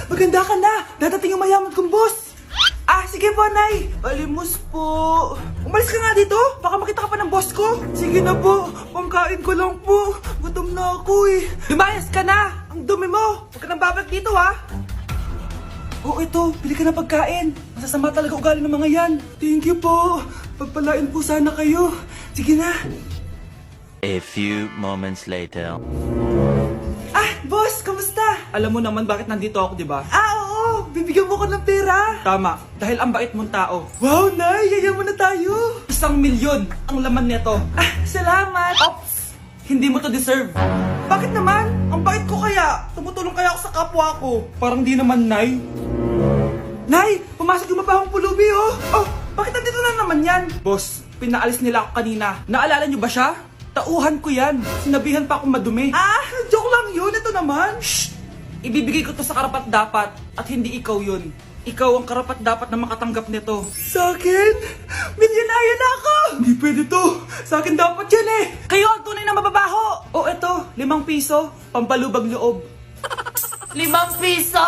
maganda ka na. Dadating yung mayaman kong boss. Sige po, Nay. Balimos po. Umalis ka nga dito. Baka makita ka pa ng boss ko. Sige na po. Pangkain ko lang po. Gutom na ako eh. Lumayas ka na. Ang dumi mo. Huwag ka nang babalik dito, ha. Ito. Bili ka na pagkain. Masasama talaga ugali ng mga yan. Thank you po. Pagpalain po sana kayo. Sige na. A few moments later. Boss, kamusta? Alam mo naman bakit nandito ako, di ba? Oo. Bibigyan mo ko ng pera. Tama. Dahil ang bait mong tao. Wow, Nay. Yayaman na tayo. 1,000,000 ang laman nito. Salamat. Ops. Hindi mo to deserve. Bakit naman? Ang bait ko kaya. Tumutulong kaya ako sa kapwa ko. Parang di naman, Nay. Nay, pumasok yung mabahong pulubi, oh. Bakit nandito na naman yan? Boss, pinaalis nila ako kanina. Naalala niyo ba siya? Tauhan ko yan. Sinabihan pa akong madumi. Joke lang yun. Ito naman. Shh! Ibibigay ko to sa karapat dapat at hindi ikaw yun. Ikaw ang karapat dapat na makatanggap nito. Sa akin? Milyonaryo na ako! Hindi pwede to. Sa akin dapat yan eh. Kayo ang tunay na mababaho. Eto, 5 piso. Pampalubag loob. 5 piso!